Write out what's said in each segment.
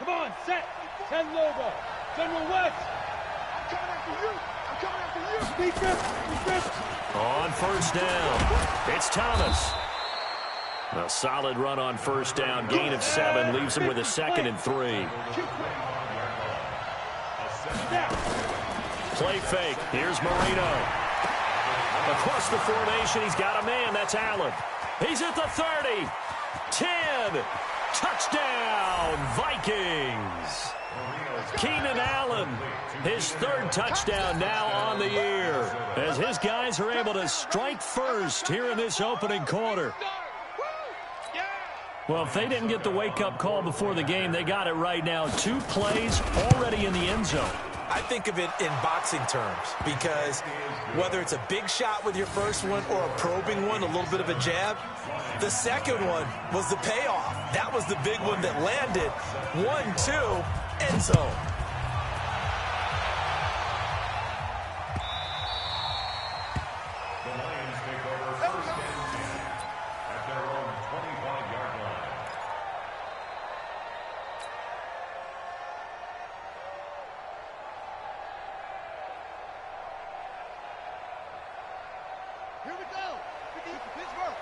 Come on, set. 10 logo. General West. I'm coming after you. I'm coming after you. Defense. On first down, it's Thomas. A solid run on first down, gain of 7, leaves him with a 2nd and 3. Play fake, here's Marino. Across the formation, he's got a man, that's Allen. He's at the 30, 10, touchdown, Vikings. Keenan Allen, his 3rd touchdown now on the year, as his guys are able to strike first here in this opening quarter. Well, if they didn't get the wake-up call before the game, they got it right now. 2 plays already in the end zone. I think of it in boxing terms, because whether it's a big shot with your first one or a probing one, a little bit of a jab, the second one was the payoff. That was the big one that landed. 1-2, end zone. Here we go. Pittsburgh.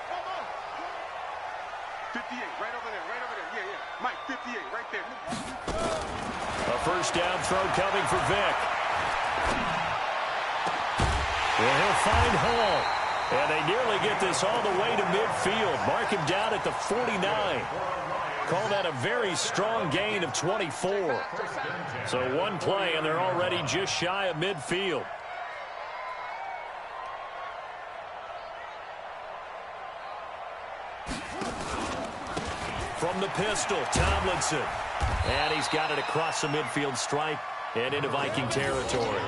Come on. 58, right over there, right over there. Yeah, yeah. Mike, 58, right there. A first down throw coming for Vick. And he'll find Hall. And they nearly get this all the way to midfield. Mark him down at the 49. Call that a very strong gain of 24. So 1 play, and they're already just shy of midfield. From the pistol, Tomlinson. And he's got it across the midfield stripe and into Viking territory.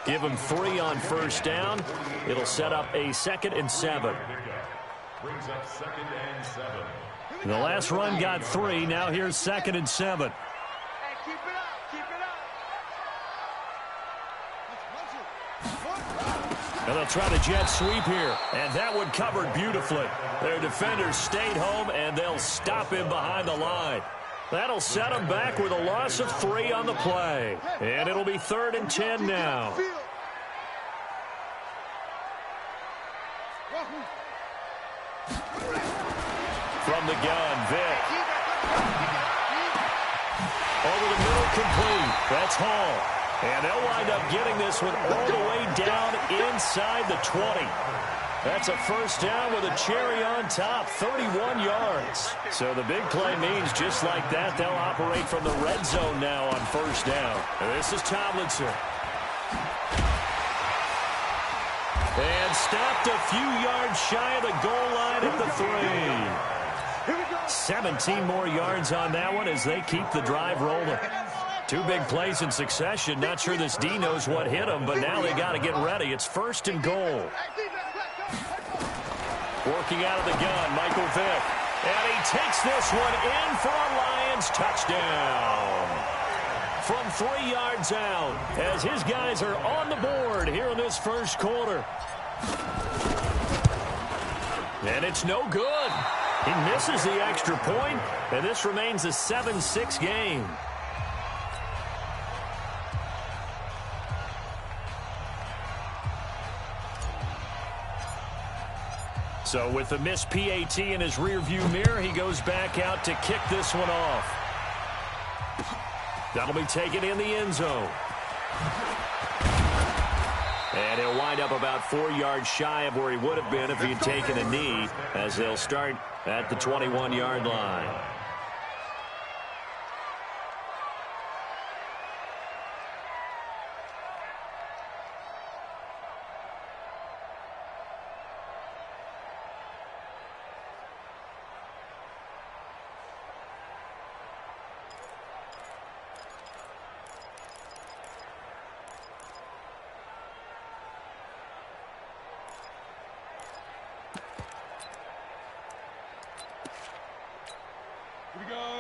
Give him 3 on first down. It'll set up a 2nd and 7. Brings up 2nd and 7. The last run got 3. Now here's 2nd and 7. Hey, keep it up. Keep it up. And they'll try the jet sweep here. And that one covered beautifully. Their defenders stayed home, and they'll stop him behind the line. That'll set him back with a loss of 3 on the play. And it'll be 3rd and 10 now. From the gun, Vick. Over the middle, complete. That's Hall. And they'll wind up getting this one all the way down inside the 20. That's a first down with a cherry on top, 31 yards. So the big play means just like that, they'll operate from the red zone now on first down. And this is Tomlinson. And stopped a few yards shy of the goal line at the 3. 17 more yards on that one as they keep the drive rolling. 2 big plays in succession. Not sure this D knows what hit him, but now they got to get ready. It's 1st and goal. Working out of the gun, Michael Vick. And he takes this one in for a Lions touchdown. From 3 yards out, as his guys are on the board here in this first quarter. And it's no good. He misses the extra point, and this remains a 7-6 game. So with the missed PAT in his rearview mirror, he goes back out to kick this one off. That'll be taken in the end zone. And he'll wind up about 4 yards shy of where he would have been if he'd taken a knee, as they'll start at the 21-yard line.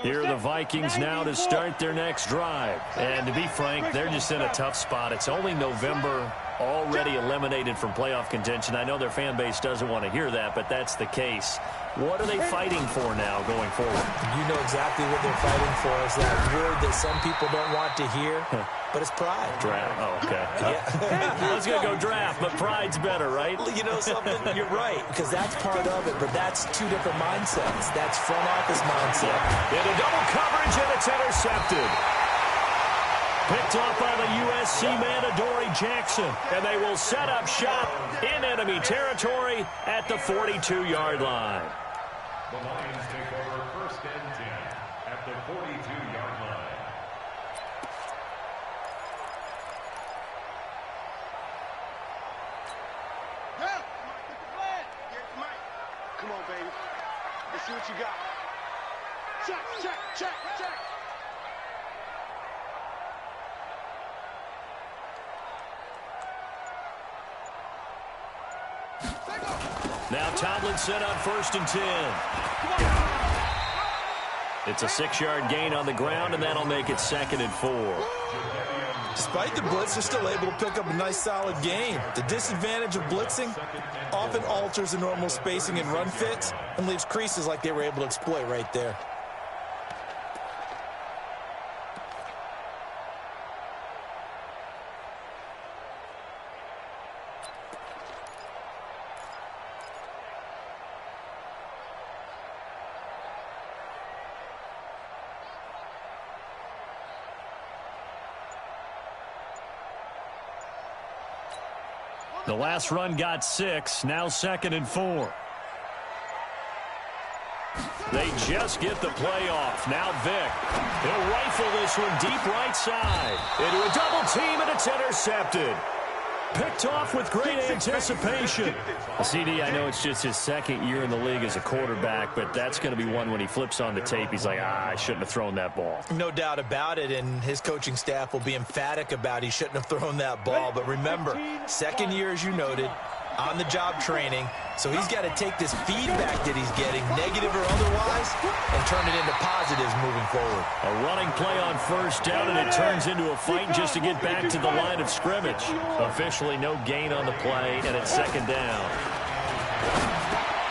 Here are the Vikings now to start their next drive. And to be frank, they're just in a tough spot. It's only November, already eliminated from playoff contention. I know their fan base doesn't want to hear that, but that's the case. What are they fighting for now going forward? You know exactly what they're fighting for. Is that word that some people don't want to hear, but it's pride. Draft. Oh, okay. Yeah. I was going to go draft, but pride's better, right? You know something? You're right, because that's part of it, but that's two different mindsets. That's front office mindset. Into double coverage, and it's intercepted. Picked off by the USC man, Adoree Jackson. And they will set up shop in enemy territory at the 42-yard line. The Lions take over 1st and 10 at the 42-yard line. Come on, baby. Let's see what you got. Check, check, check, check. Now Tomlinson on 1st and 10. It's a 6-yard gain on the ground, and that'll make it 2nd and 4. Despite the blitz, they're still able to pick up a nice, solid gain. The disadvantage of blitzing often alters the normal spacing and run fits and leaves creases like they were able to exploit right there. The last run got 6, now 2nd and 4. They just get the play off. Now Vick. He'll rifle this one deep right side. Into a double team, and it's intercepted. Picked off with great anticipation. CD, I know it's just his 2nd year in the league as a quarterback, but that's going to be one when he flips on the tape. He's like, I shouldn't have thrown that ball. No doubt about it, and his coaching staff will be emphatic about he shouldn't have thrown that ball. But remember, 2nd year, as you noted, on-the-job training, so he's got to take this feedback that he's getting, negative or otherwise, and turn it into positives moving forward. A running play on 1st down, and it turns into a fight just to get back to the line of scrimmage. Officially no gain on the play, and it's 2nd down.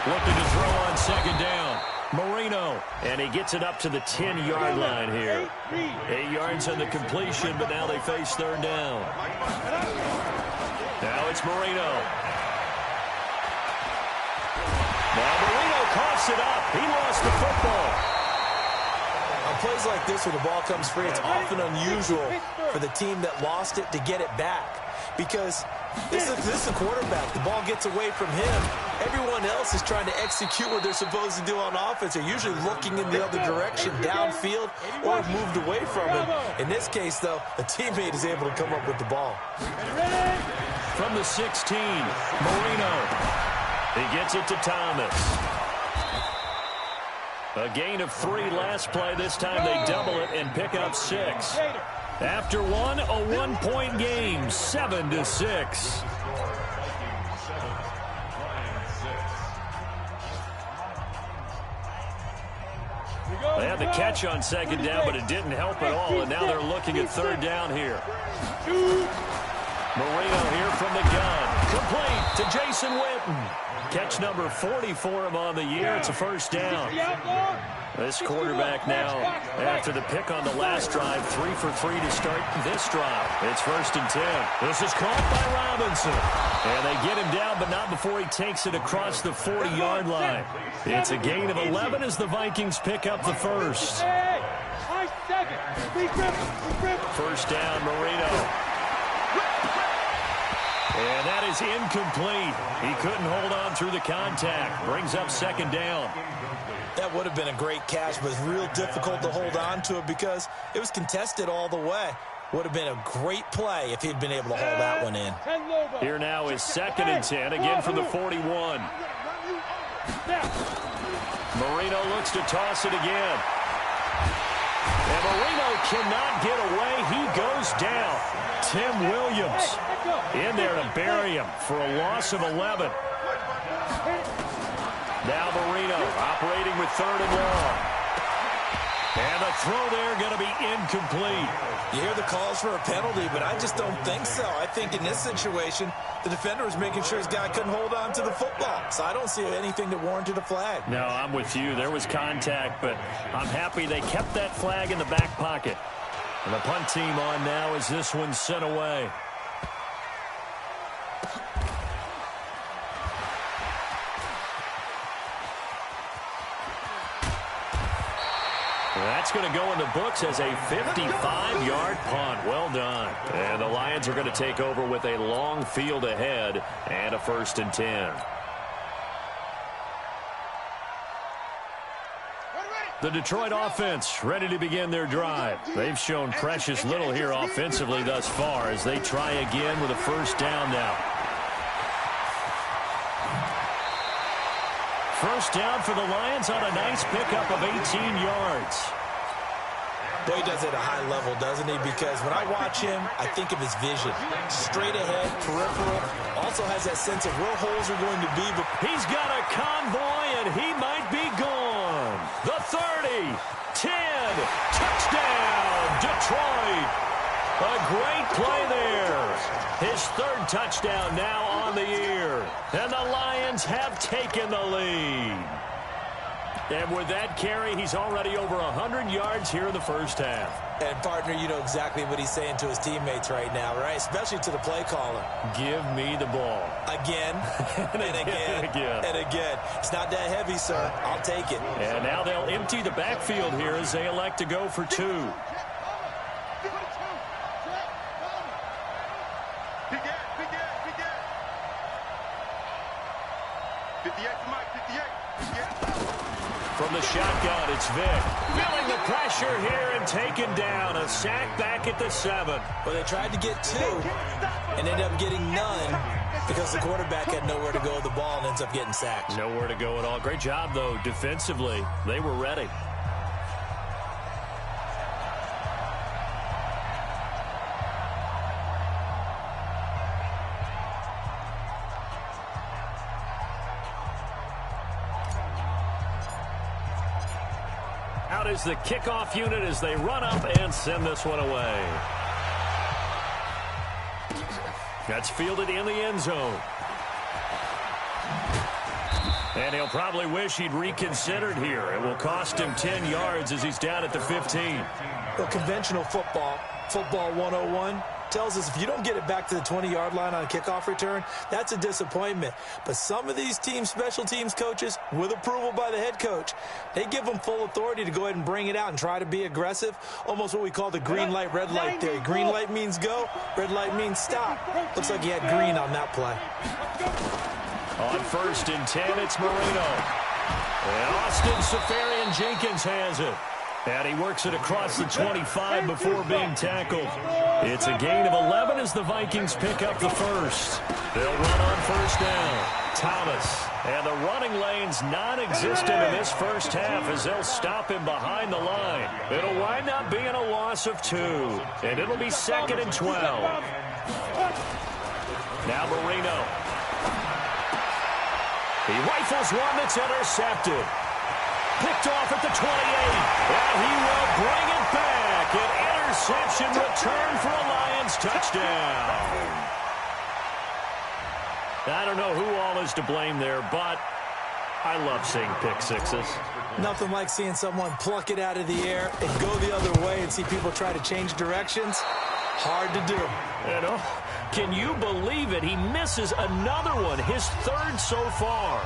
Looking to throw on 2nd down. Marino, and he gets it up to the 10-yard line here. 8 yards on the completion, but now they face 3rd down. Now it's Marino. Now Marino coughs it up. He lost the football. On plays like this where the ball comes free, it's often unusual for the team that lost it to get it back. Because this is a quarterback. The ball gets away from him. Everyone else is trying to execute what they're supposed to do on offense. They're usually looking in the other direction, downfield, or moved away from him. In this case, though, a teammate is able to come up with the ball. From the 16, Marino. He gets it to Thomas. A gain of 3 last play. This time they double it and pick up 6. After one, a 1-point game, 7-6. They had the catch on 2nd down, but it didn't help at all, and now they're looking at 3rd down here. Marino here from the gun. Complete to Jason Witten. Catch number 40 for him on the year. It's a 1st down. This quarterback now, after the pick on the last drive, 3 for 3 to start this drive. It's 1st and 10. This is caught by Robinson. And they get him down, but not before he takes it across the 40-yard line. It's a gain of 11 as the Vikings pick up the 1st. 1st down, Marino. And that is incomplete. He couldn't hold on through the contact. Brings up 2nd down. That would have been a great catch, but it's real difficult to hold on to it because it was contested all the way. Would have been a great play if he'd been able to hold that one in. Here now is 2nd and 10, again from the 41. Marino looks to toss it again. And Marino cannot get away. He goes down. Tim Williams in there to bury him for a loss of 11. Now Marino operating with 3rd and long. And the throw there going to be incomplete. You hear the calls for a penalty, but I just don't think so. I think in this situation, the defender was making sure his guy couldn't hold on to the football. So I don't see anything that warranted a flag. No, I'm with you. There was contact, but I'm happy they kept that flag in the back pocket. And the punt team on now as this one's sent away. That's going to go in the books as a 55-yard punt. Well done. And the Lions are going to take over with a long field ahead and a 1st and 10. The Detroit offense ready to begin their drive. They've shown precious little here offensively thus far as they try again with a 1st down now. 1st down for the Lions on a nice pickup of 18 yards. Boy, he does it at a high level, doesn't he? Because when I watch him, I think of his vision. Straight ahead, peripheral. Also has that sense of where holes are going to be. But he's got a convoy, and he might be gone. The 30, 10, touchdown, Detroit. A great play there. His 3rd touchdown now on the year. And the Lions have taken the lead. And with that carry, he's already over 100 yards here in the 1st half. And, partner, you know exactly what he's saying to his teammates right now, right? Especially to the play caller. Give me the ball. Again, and again, and again. It's not that heavy, sir. I'll take it. And now they'll empty the backfield here as they elect to go for 2. From the shotgun, it's Vic. Feeling the pressure here and taken down. A sack back at the 7. Well, they tried to get 2 and ended up getting none because the quarterback had nowhere to go with the ball and ends up getting sacked. Nowhere to go at all. Great job, though, defensively. They were ready. Out is the kickoff unit as they run up and send this one away. That's fielded in the end zone. And he'll probably wish he'd reconsidered here. It will cost him 10 yards as he's down at the 15. Well, conventional football 101, tells us if you don't get it back to the 20-yard line on a kickoff return, that's a disappointment. But some of these special teams coaches, with approval by the head coach, they give them full authority to go ahead and bring it out and try to be aggressive, almost what we call the green light, red light theory. Green light means go, red light means stop. Looks like he had green on that play. On 1st and 10, it's Marino. And Austin Safarian-Jenkins has it. And he works it across the 25 before being tackled. It's a gain of 11 as the Vikings pick up the 1st. They'll run on 1st down. Thomas. And the running lane's non-existent in this 1st half as they'll stop him behind the line. It'll wind up being a loss of 2. And it'll be 2nd and 12. Now Marino. He rifles one that's intercepted. Picked off at the 28. And he will bring it back. An interception return for a Lions touchdown. I don't know who all is to blame there, but I love seeing pick sixes. Nothing like seeing someone pluck it out of the air and go the other way and see people try to change directions. Hard to do. You know, can you believe it? He misses another one, his 3rd so far.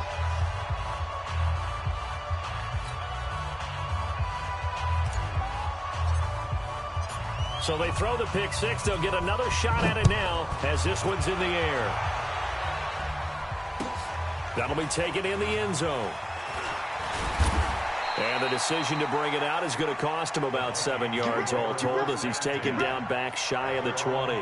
So they throw the pick six. They'll get another shot at it now as this one's in the air. That'll be taken in the end zone. And the decision to bring it out is going to cost him about 7 yards all told as he's taken down back shy of the 20.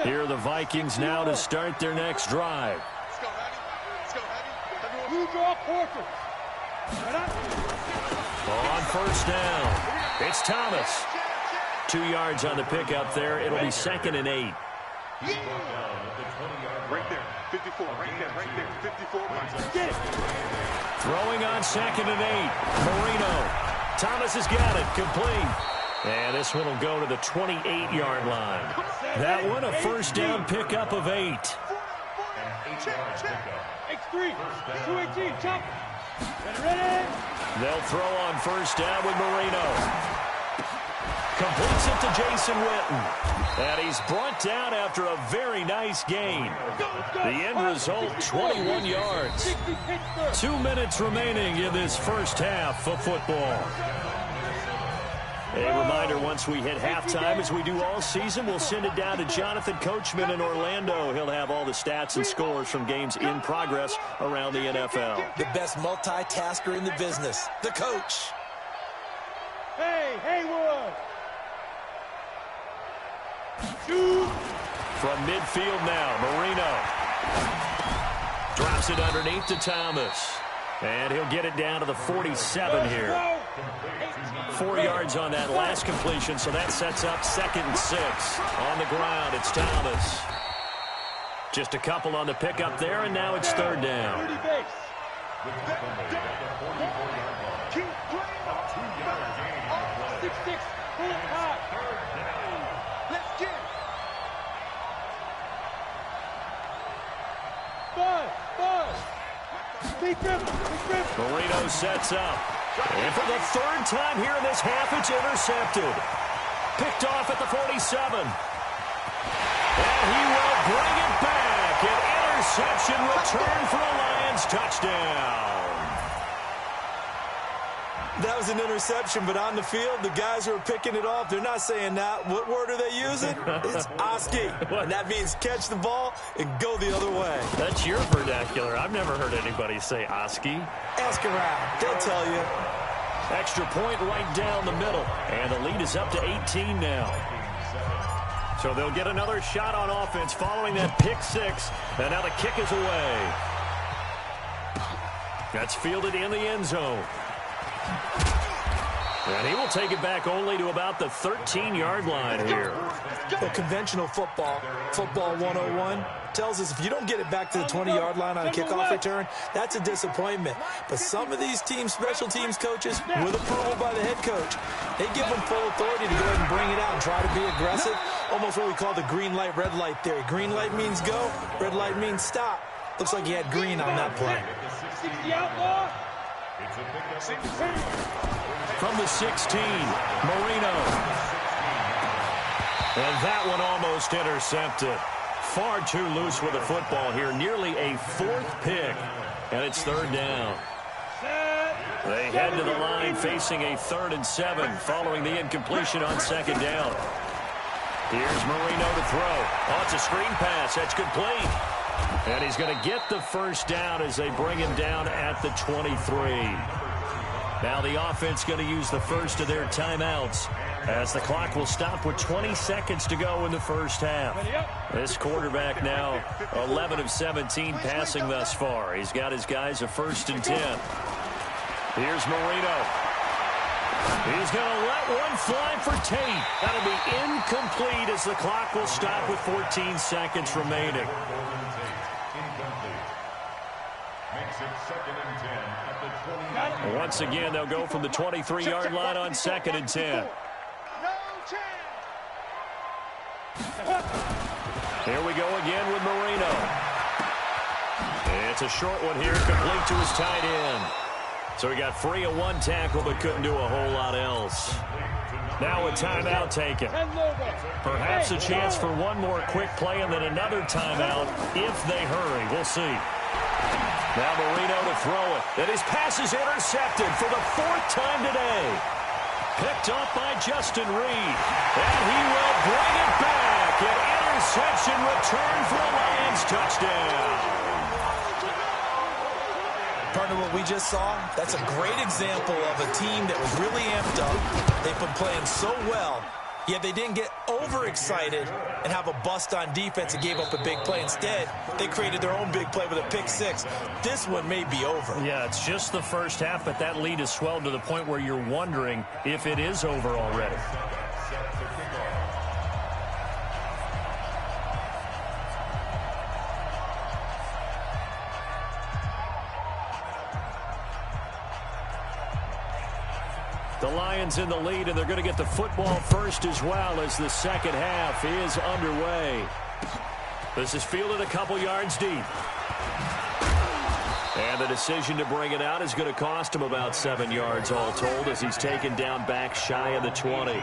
Here are the Vikings now to start their next drive. On 1st down, it's Thomas. 2 yards on the pickup there. It'll be 2nd and 8. Right there, 54, right there, 54. Throwing on 2nd and 8. Marino. Thomas has got it. Complete. And this one will go to the 28-yard line. That one, a first down pickup of 8. X3, 218, chop. Ready? They'll throw on first down with Marino. Completes it to Jason Witten. And he's brought down after a very nice gain. The end result, 21 yards. 2 minutes remaining in this first half of football. A reminder, once we hit halftime, as we do all season, we'll send it down to Jonathan Coachman in Orlando. He'll have all the stats and scores from games in progress around the NFL. The best multitasker in the business, the coach. Hey, Haywood. Shoot. From midfield now, Marino. Drops it underneath to Thomas. And he'll get it down to the 47 here. 4 yards on that last completion, so that sets up 2nd and 6. On the ground, it's Thomas. Just a couple on the pickup there, and now it's 3rd down. Keep playing. 6-6, pull it hard. Let's get it. 5. Marino sets up. And for the 3rd time here in this half, it's intercepted. Picked off at the 47. And he will bring it back. An interception return for a Lions touchdown. That was an interception, but on the field, the guys who are picking it off, they're not saying that. What word are they using? It's Oski. And that means catch the ball and go the other way. That's your vernacular. I've never heard anybody say Oski. Ask around. They'll tell you. Extra point right down the middle. And the lead is up to 18 now. So they'll get another shot on offense following that pick 6. And now the kick is away. That's fielded in the end zone. And he will take it back only to about the 13-yard line here. Well, conventional football 101, tells us if you don't get it back to the 20-yard line on a kickoff return, that's a disappointment. But some of these teams, special teams coaches, with approval by the head coach, they give them full authority to go ahead and bring it out and try to be aggressive. Almost what we call the green light, red light theory. Green light means go, red light means stop. Looks like he had green on that play. 60 outlaw. From the 16, Marino. And that one almost intercepted. Far too loose with the football here. Nearly a 4th pick. And it's 3rd down. They head to the line facing a 3rd and 7 following the incompletion on 2nd down. Here's Marino to throw. Oh, it's a screen pass. That's complete. And he's going to get the first down as they bring him down at the 23. Now the offense going to use the first of their timeouts as the clock will stop with 20 seconds to go in the first half. This quarterback now 11 of 17 passing thus far. He's got his guys a 1st and 10. Here's Marino. He's going to let one fly for Tate. That'll be incomplete as the clock will stop with 14 seconds remaining. Once again, they'll go from the 23-yard line on 2nd and 10. Here we go again with Marino. It's a short one here, complete to his tight end. So he got free of one tackle, but couldn't do a whole lot else. Now a timeout taken. Perhaps a chance for one more quick play and then another timeout if they hurry. We'll see. Now Marino to throw it. And his pass is intercepted for the 4th time today. Picked up by Justin Reed. And he will bring it back. An interception return for a Lions touchdown. Partner, what we just saw, that's a great example of a team that was really amped up. They've been playing so well, yet they didn't get overexcited and have a bust on defense and gave up a big play. Instead, they created their own big play with a pick 6. This one may be over. Yeah, it's just the first half, but that lead has swelled to the point where you're wondering if it is over already. The Lions in the lead, and they're going to get the football first as well as the second half is underway. This is fielded a couple yards deep. And the decision to bring it out is going to cost him about 7 yards all told as he's taken down back shy of the 20.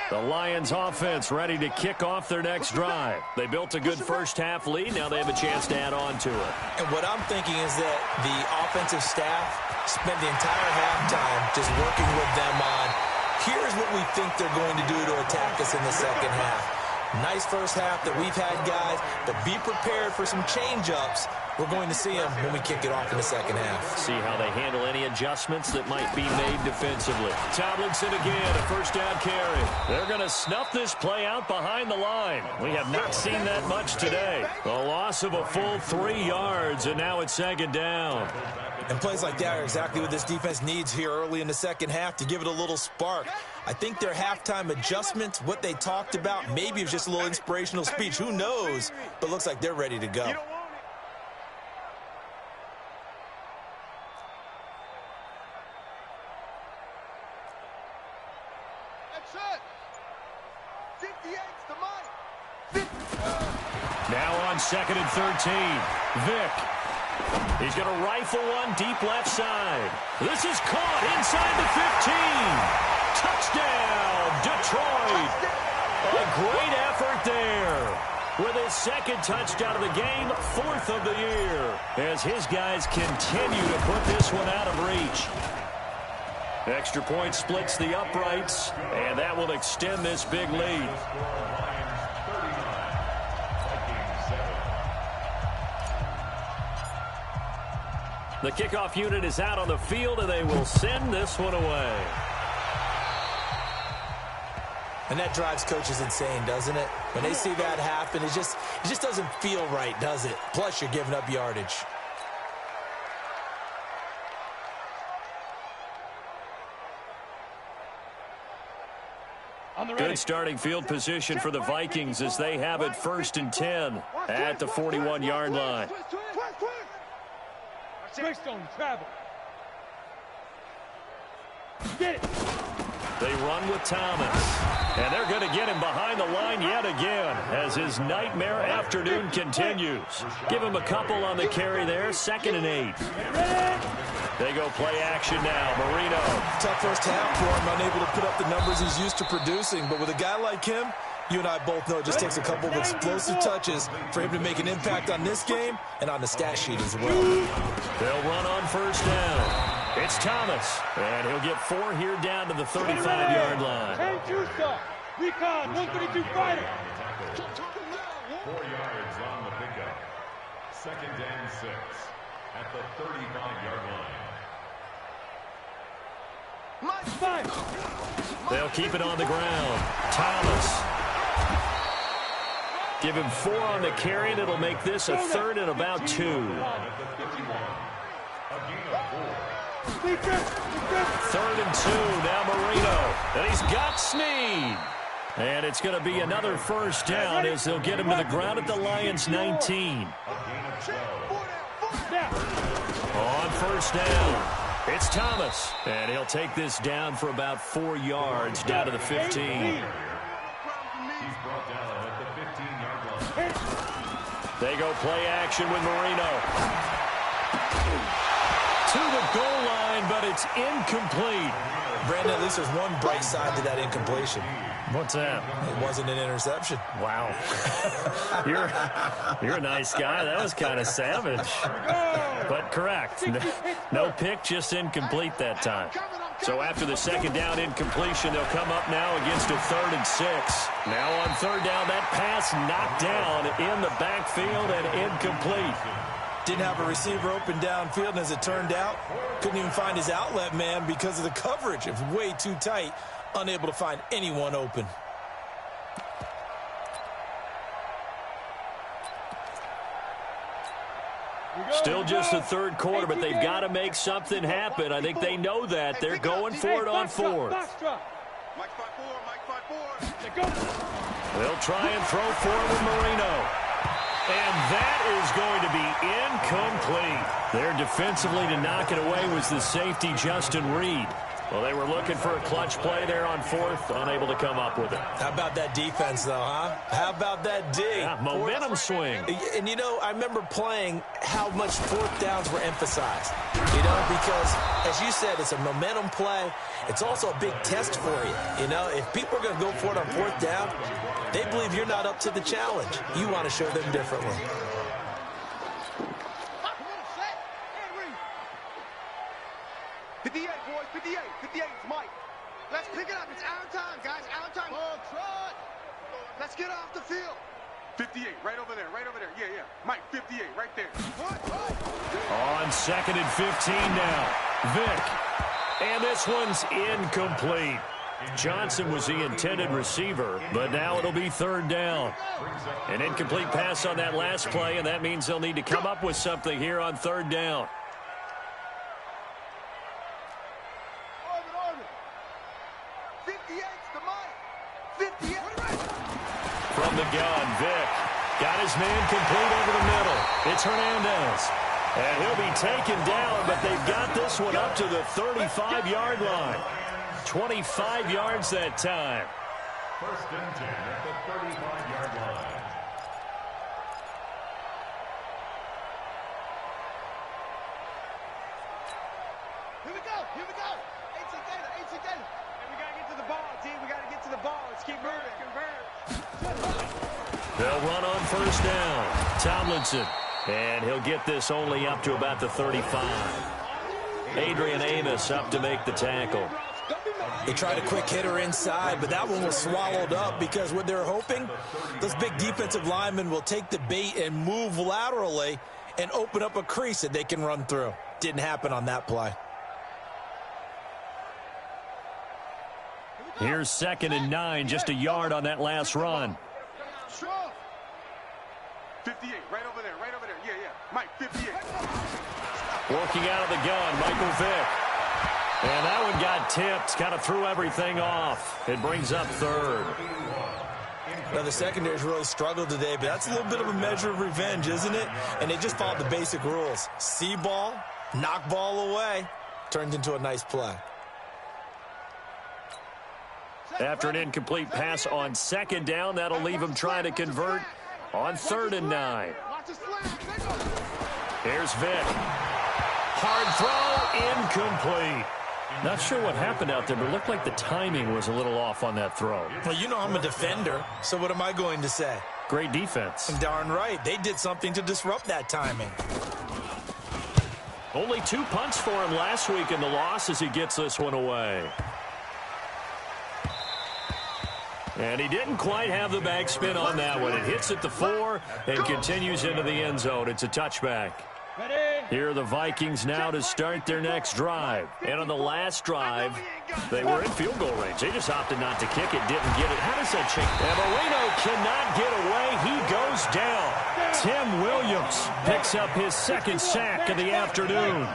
The Lions offense ready to kick off their next drive. They built a good first half lead. Now they have a chance to add on to it. And what I'm thinking is that the offensive staff spent the entire halftime just working with them on, here's what we think they're going to do to attack us in the second half. Nice first half that we've had, guys, but be prepared for some change-ups. We're going to see them when we kick it off in the second half. See how they handle any adjustments that might be made defensively. Tomlinson again, a first down carry. They're going to snuff this play out behind the line. We have not seen that much today. A loss of a full 3 yards, and now it's second down. And plays like that are exactly what this defense needs here early in the second half to give it a little spark. I think their halftime adjustments, what they talked about, maybe it was just a little inspirational speech. Who knows? But looks like they're ready to go. Now on 2nd and 13. Vick. He's going to rifle one deep left side. This is caught inside the 15. Touchdown, Detroit. A great effort there. With his second touchdown of the game, 4th of the year. As his guys continue to put this one out of reach. Extra point splits the uprights, and that will extend this big lead. The kickoff unit is out on the field, and they will send this one away. And that drives coaches insane, doesn't it? When they see that happen, it just doesn't feel right, does it? Plus, you're giving up yardage. Good starting field position for the Vikings as they have it 1st and 10 at the 41-yard line. Travel. Get it. They run with Thomas. And they're going to get him behind the line yet again as his nightmare afternoon continues. Give him a couple on the carry there, 2nd and 8. They go play action now. Marino. Tough first half for him, unable to put up the numbers he's used to producing. But with a guy like him, you and I both know it just takes a couple of explosive touches for him to make an impact on this game and on the stat sheet as well. They'll run on 1st down. It's Thomas, and he'll get 4 here down to the 35-yard line. Recon, 132 fighter. 4 yards on the pickup. 2nd and 6 at the 35-yard line. They'll keep it on the ground. Thomas. Give him 4 on the carry, and it'll make this a 3rd and about 2. 3rd and 2. Now Marino. And he's got Snead. And it's going to be another first down as they'll get him to the ground at the Lions' 19. On 1st down. It's Thomas, and he'll take this down for about 4 yards down to the 15. He's brought down at the 15-yard line. They go play action with Marino. To the goal line, but it's incomplete. Brandon, at least there's one bright side to that incompletion. What's that? It wasn't an interception. Wow. You're a nice guy. That was kind of savage. But correct. No pick, just incomplete that time. So after the 2nd down incompletion, they'll come up now against a 3rd and 6. Now on 3rd down, that pass knocked down in the backfield and incomplete. Didn't have a receiver open downfield, and as it turned out, couldn't even find his outlet man because of the coverage. It was way too tight, unable to find anyone open. Still just the 3rd quarter, but they've got to make something happen. I think they know that. They're going for it on 4th. Mike 5-4, Mike 5-4. Let go. They'll try and throw forward with Marino. And that is going to be incomplete. There defensively to knock it away was the safety, Justin Reed. Well, they were looking for a clutch play there on fourth, unable to come up with it. How about that defense, though, huh? How about that D? Yeah, momentum swing. And, you know, I remember playing how much fourth downs were emphasized. You know, because, as you said, it's a momentum play. It's also a big test for you. You know, if people are going to go for it on fourth down, they believe you're not up to the challenge. You want to show them differently. 58, boys, 58. 58, it's Mike. Let's pick it up. It's our time, guys. Our time. Oh, trot. Let's get off the field. 58, right over there, right over there. Yeah, yeah. Mike, 58, right there. On 2nd and 15 now. Vick. And this one's incomplete. Johnson was the intended receiver, but now it'll be 3rd down. An incomplete pass on that last play, and that means they'll need to come up with something here on 3rd down. From the gun, Vick got his man complete over the middle. It's Hernandez. And he'll be taken down, but they've got this one up to the 35-yard line. 25 yards that time. 1st and 10 at the 35-yard line. Here we go. Here we go. AC Gator. AC Gator. And we got to get to the ball, D. We got to get to the ball. Let's keep moving. They'll run on 1st down. Tomlinson. And he'll get this only up to about the 35. Adrian Amos up to make the tackle. They tried a quick hitter inside, but that one was swallowed up because what they're hoping, those big defensive linemen will take the bait and move laterally and open up a crease that they can run through. Didn't happen on that play. Here's 2nd and 9, just a yard on that last run. 58, right over there, right over there. Yeah, yeah. Mike, 58. Working out of the gun, Michael Vick. And that one got tipped, kind of threw everything off. It brings up 3rd. Now, the secondary's really struggled today, but that's a little bit of a measure of revenge, isn't it? And they just followed the basic rules. See ball, knock ball away, turned into a nice play. After an incomplete pass on 2nd down, that'll leave him trying to convert on 3rd and 9. Here's Vick. Hard throw, incomplete. Not sure what happened out there, but it looked like the timing was a little off on that throw. Well, you know I'm a defender, so what am I going to say? Great defense. Darn right. They did something to disrupt that timing. Only 2 punts for him last week in the loss as he gets this one away. And he didn't quite have the back spin on that one. It hits at the 4 and continues into the end zone. It's a touchback. Here are the Vikings now to start their next drive. And on the last drive, they were in field goal range. They just opted not to kick it, didn't get it. How does that change? And Marino cannot get away. He goes down. Tim Williams picks up his 2nd sack of the afternoon.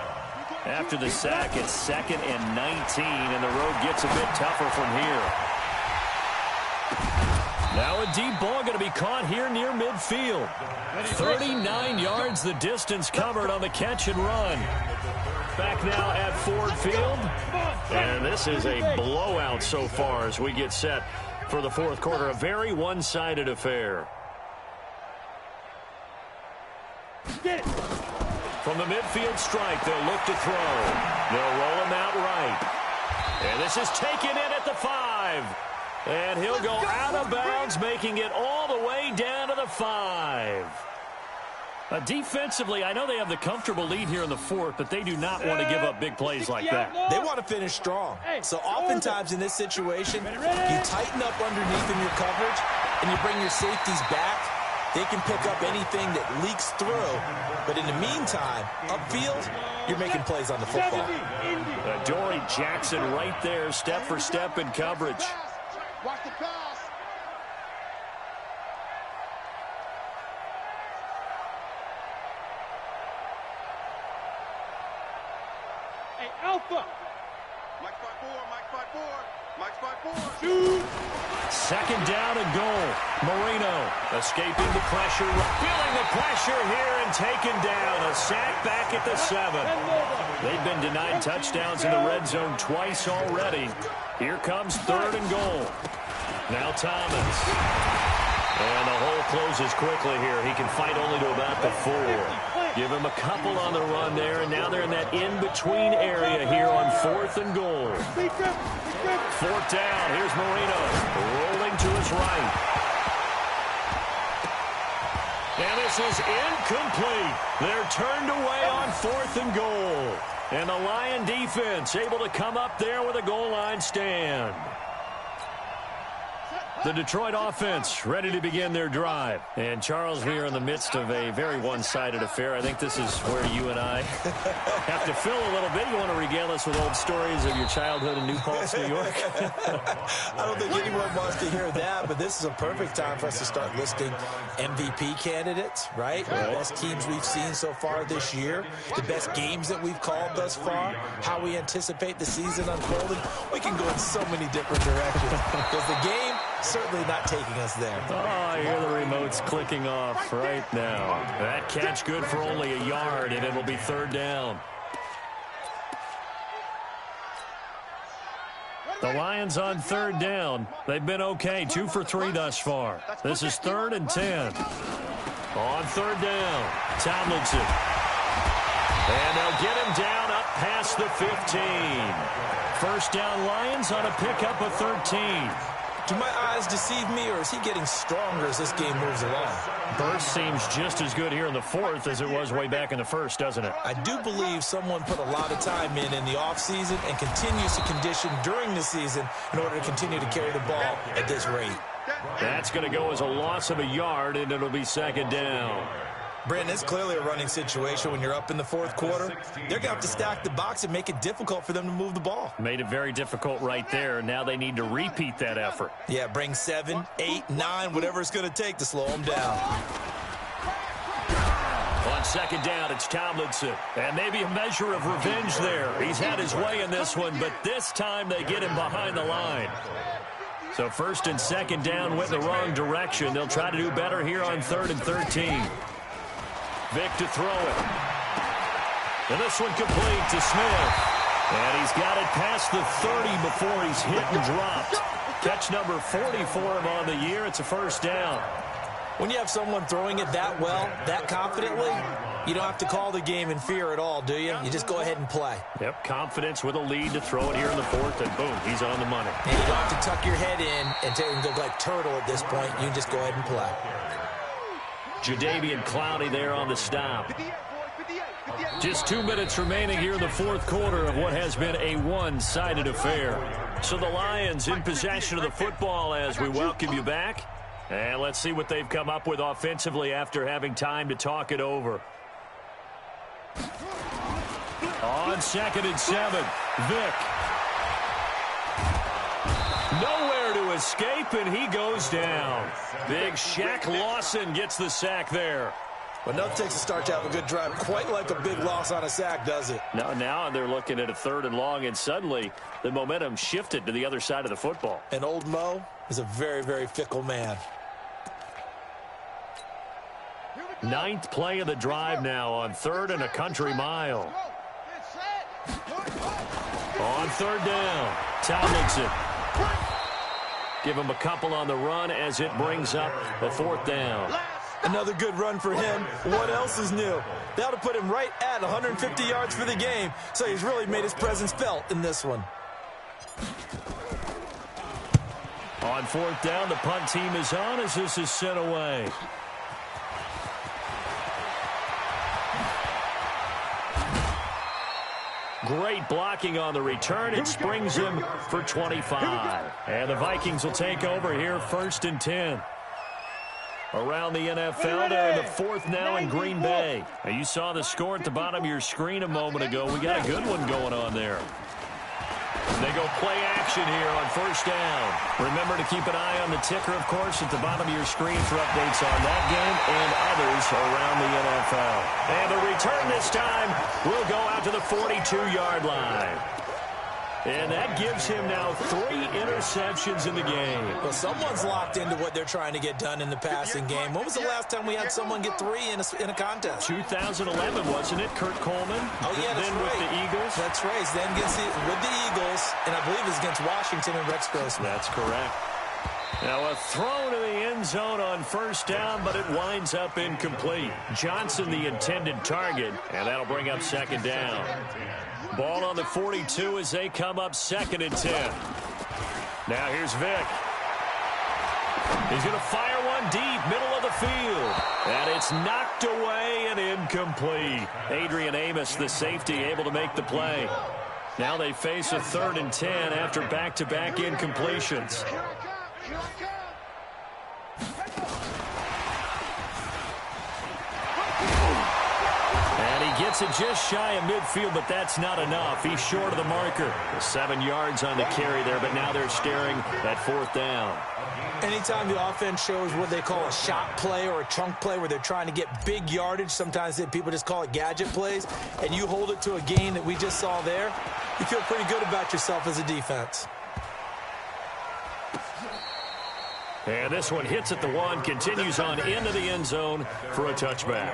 After the sack, it's 2nd and 19, and the road gets a bit tougher from here. Now a deep ball going to be caught here near midfield. 39 yards the distance covered on the catch and run. Back now at Ford Field. And this is a blowout so far as we get set for the 4th quarter. A very one-sided affair. From the midfield strike, they'll look to throw. They'll roll him out right. And this is taken in at the 5. And he'll go out of bounds, making it all the way down to the 5. Defensively, I know they have the comfortable lead here in the 4th, but they do not want to give up big plays like that. They want to finish strong. So oftentimes in this situation, you tighten up underneath in your coverage, and you bring your safeties back. They can pick up anything that leaks through. But in the meantime, upfield, you're making plays on the football. Dory Jackson right there, step for step in coverage. Watch the pass. Hey, Alpha. Mike Shoot. Second down and goal. Marino escaping the pressure, feeling the pressure here and taken down. A sack back at the 7. They've been denied touchdowns in the red zone twice already. Here comes third and goal. Now Thomas. And the hole closes quickly here. He can fight only to about the 4. Give him a couple on the run there, and now they're in that in-between area here on 4th and goal. 4th down. Here's Marino rolling to his right. And this is incomplete. They're turned away on 4th and goal. And the Lion defense able to come up there with a goal line stand. The Detroit offense ready to begin their drive. And, Charles, we are in the midst of a very one-sided affair. I think this is where you and I have to fill a little bit. You want to regale us with old stories of your childhood in New Paltz, New York? I don't think anyone wants to hear that, but this is a perfect time for us to start listing MVP candidates, right? The best teams we've seen so far this year, the best games that we've called thus far, how we anticipate the season unfolding. We can go in so many different directions because the game certainly not taking us there. Oh, I hear the remotes clicking off right now. That catch good for only a yard, and it'll be third down. The Lions on third down. They've been okay, 2 for 3 thus far. This is 3rd and 10. On third down, Tomlinson. And they'll get him down up past the 15. First down Lions on a pickup of 13. Do my eyes deceive me, or is he getting stronger as this game moves along? Burst seems just as good here in the 4th as it was way back in the 1st, doesn't it? I do believe someone put a lot of time in the offseason and continues to condition during the season in order to continue to carry the ball at this rate. That's going to go as a loss of a yard, and it'll be second down. Brandon, it's clearly a running situation when you're up in the 4th quarter. They're going to have to stack the box and make it difficult for them to move the ball. Made it very difficult right there. Now they need to repeat that effort. Yeah, bring 7, 8, 9, whatever it's going to take to slow them down. On second down, it's Tomlinson. And maybe a measure of revenge there. He's had his way in this one, but this time they get him behind the line. So first and second down went the wrong direction. They'll try to do better here on 3rd and 13. Vick to throw it. And this one complete to Smith. And he's got it past the 30 before he's hit and dropped. Catch number 40 for him on the year. It's a first down. When you have someone throwing it that well, that confidently, you don't have to call the game in fear at all, do you? You just go ahead and play. Yep, confidence with a lead to throw it here in the 4th, and boom, he's on the money. And you don't have to tuck your head in and go like turtle at this point. You can just go ahead and play. Jadeveon Clowney there on the stop. Just 2 minutes remaining here in the 4th quarter of what has been a one-sided affair. So the Lions in possession of the football as we welcome you back. And let's see what they've come up with offensively after having time to talk it over. On 2nd and 7, Vick. Nowhere to escape, and he goes down. Big Shaq Lawson gets the sack there. Well, nothing takes a start to have a good drive quite like a big loss on a sack, does it? Now they're looking at a 3rd and long, and suddenly the momentum shifted to the other side of the football. And old Mo is a very, very fickle man. 9th play of the drive now on 3rd and a country mile. On 3rd down, Tomlinson. Give him a couple on the run as it brings up the 4th down. Another good run for him. What else is new? That'll put him right at 150 yards for the game, so he's really made his presence felt in this one. On 4th down, the punt team is on as this is sent away. Great blocking on the return. It springs him for 25. And the Vikings will take over here 1st and 10. Around the NFL, they're in the 4th now in Green Bay. Now, you saw the score at the bottom of your screen a moment ago. We got a good one going on there. They go play action here on 1st down. Remember to keep an eye on the ticker, of course, at the bottom of your screen for updates on that game and others around the NFL. And the return this time will go out to the 42-yard line. And that gives him now 3 interceptions in the game. Well, someone's locked into what they're trying to get done in the passing game. When was the last time we had someone get 3 in a contest? 2011, wasn't it? Kurt Coleman? Oh, yeah, that's then right. with the Eagles? That's right. Then with the Eagles, and I believe it's against Washington and Rex Grossman. That's correct. Now a throw to the end zone on first down, but it winds up incomplete. Johnson the intended target, and that'll bring up second down. Ball on the 42 as they come up 2nd and 10. Now here's Vick. He's going to fire one deep, middle of the field. And it's knocked away and incomplete. Adrian Amos, the safety, able to make the play. Now they face a 3rd and 10 after back-to-back incompletions. And he gets it just shy of midfield, but that's not enough. He's short of the marker. 7 yards on the carry there, but now they're staring at 4th down. Anytime the offense shows what they call a shot play or a chunk play where they're trying to get big yardage, sometimes people just call it gadget plays, and you hold it to a gain that we just saw there, you feel pretty good about yourself as a defense. And this one hits at the 1, continues on into the end zone for a touchback.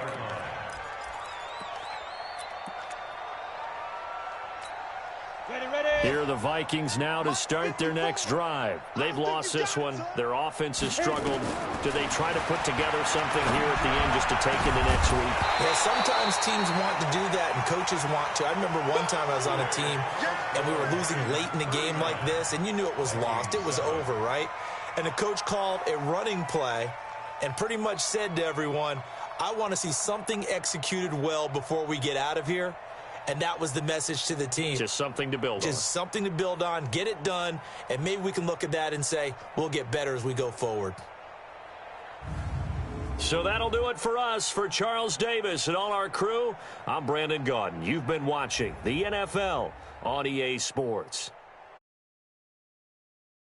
Here are the Vikings now to start their next drive. They've lost this one. Their offense has struggled. Do they try to put together something here at the end just to take into next week? Yeah, sometimes teams want to do that and coaches want to. I remember one time I was on a team and we were losing late in the game like this, and you knew it was lost. It was over, right? And the coach called a running play and pretty much said to everyone, I want to see something executed well before we get out of here. And that was the message to the team. Just something to build on. Just something to build on, get it done, and maybe we can look at that and say, we'll get better as we go forward. So that'll do it for us. For Charles Davis and all our crew, I'm Brandon Gaudin. You've been watching the NFL on EA Sports.